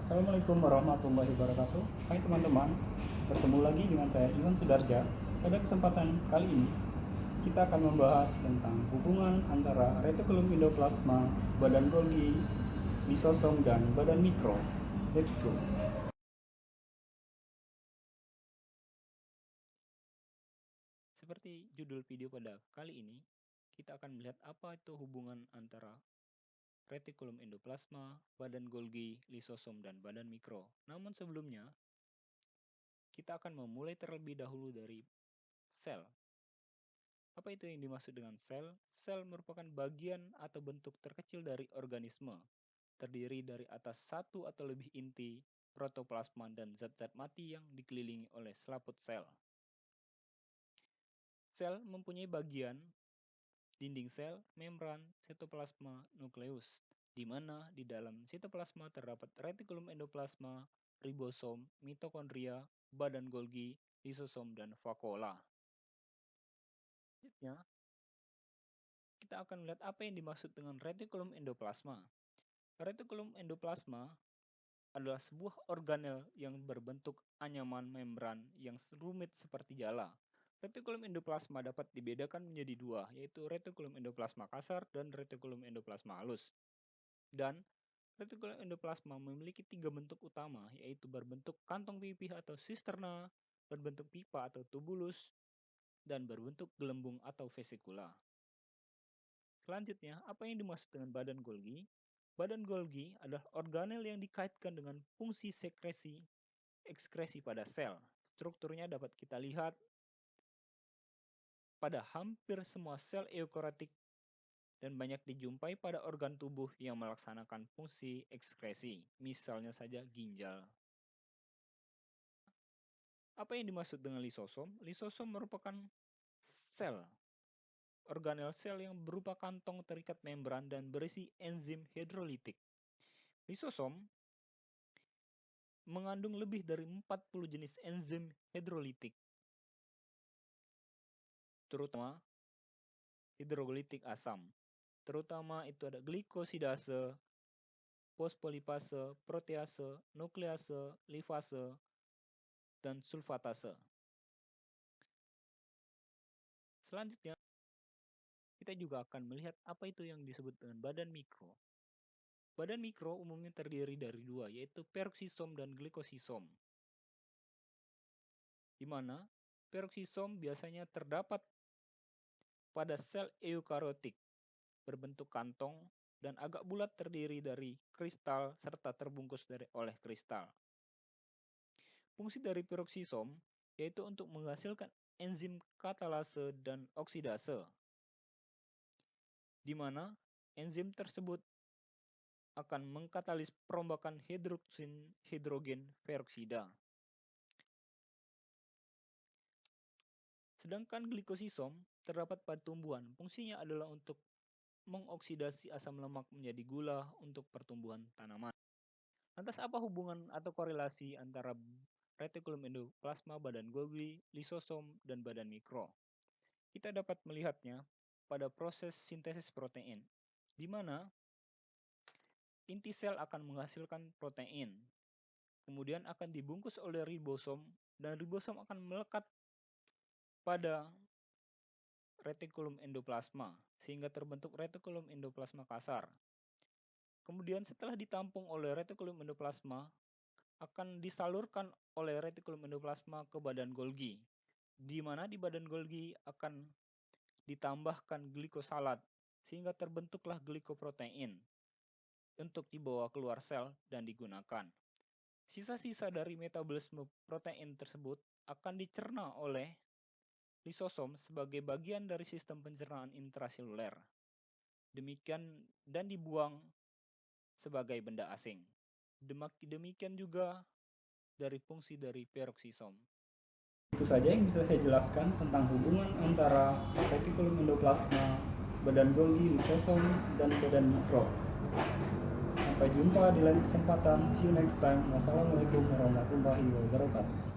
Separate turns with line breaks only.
Assalamualaikum warahmatullahi wabarakatuh. Hai teman-teman, bertemu lagi dengan saya Iwan Sudarja. Pada kesempatan kali ini, kita akan membahas tentang hubungan antara retikulum endoplasma, badan Golgi, lisosom, dan badan mikro. Let's go.
Seperti judul video pada kali ini, kita akan melihat apa itu hubungan antara retikulum endoplasma, badan Golgi, lisosom, dan badan mikro. Namun sebelumnya, kita akan memulai terlebih dahulu dari sel. Apa itu yang dimaksud dengan sel? Sel merupakan bagian atau bentuk terkecil dari organisme, terdiri dari atas satu atau lebih inti, protoplasma, dan zat-zat mati yang dikelilingi oleh selaput sel. Sel mempunyai bagian dinding sel, membran, sitoplasma, nukleus, di mana di dalam sitoplasma terdapat retikulum endoplasma, ribosom, mitokondria, badan Golgi, lisosom, dan vakuola. Selanjutnya, kita akan melihat apa yang dimaksud dengan retikulum endoplasma. Retikulum endoplasma adalah sebuah organel yang berbentuk anyaman membran yang rumit seperti jala. Retikulum endoplasma dapat dibedakan menjadi dua, yaitu retikulum endoplasma kasar dan retikulum endoplasma halus. Dan retikulum endoplasma memiliki tiga bentuk utama, yaitu berbentuk kantong pipih atau sisterna, berbentuk pipa atau tubulus, dan berbentuk gelembung atau vesikula. Selanjutnya, apa yang dimaksud dengan badan Golgi? Badan Golgi adalah organel yang dikaitkan dengan fungsi sekresi, ekskresi pada sel. Strukturnya dapat kita lihat pada hampir semua sel eukariotik dan banyak dijumpai pada organ tubuh yang melaksanakan fungsi ekskresi, misalnya saja ginjal. Apa yang dimaksud dengan lisosom? Lisosom merupakan sel, organel sel yang berupa kantong terikat membran dan berisi enzim hidrolitik. Lisosom mengandung lebih dari 40 jenis enzim hidrolitik, terutama hidrolitik asam. Terutama itu ada glikosidase, fosfolipase, protease, nuklease, lipase, dan sulfatase. Selanjutnya, kita juga akan melihat apa itu yang disebut dengan badan mikro. Badan mikro umumnya terdiri dari dua, yaitu peroksisom dan glikosisom. Di mana peroksisom biasanya terdapat pada sel eukariotik, berbentuk kantong dan agak bulat terdiri dari kristal serta terbungkus oleh kristal. Fungsi dari peroksisom yaitu untuk menghasilkan enzim katalase dan oksidase, di mana enzim tersebut akan mengkatalis perombakan hidrogen peroksida. Sedangkan glikosisom terdapat pada tumbuhan. Fungsinya adalah untuk mengoksidasi asam lemak menjadi gula untuk pertumbuhan tanaman. Lantas apa hubungan atau korelasi antara retikulum endoplasma, badan Golgi, lisosom, dan badan mikro? Kita dapat melihatnya pada proses sintesis protein, di mana inti sel akan menghasilkan protein, kemudian akan dibungkus oleh ribosom, dan ribosom akan melekat pada retikulum endoplasma, sehingga terbentuk retikulum endoplasma kasar. Kemudian setelah ditampung oleh retikulum endoplasma, akan disalurkan oleh retikulum endoplasma ke badan Golgi, di mana di badan Golgi akan ditambahkan glikosalat, sehingga terbentuklah glikoprotein untuk dibawa keluar sel dan digunakan. Sisa-sisa dari metabolisme protein tersebut akan dicerna oleh lisosom sebagai bagian dari sistem pencernaan intraseluler. Demikian dan dibuang sebagai benda asing. Demikian juga dari fungsi dari peroksisom.
Itu saja yang bisa saya jelaskan tentang hubungan antara retikulum endoplasma, badan Golgi, lisosom, dan badan mikro. Sampai jumpa di lain kesempatan. See you next time. Wassalamualaikum warahmatullahi wabarakatuh.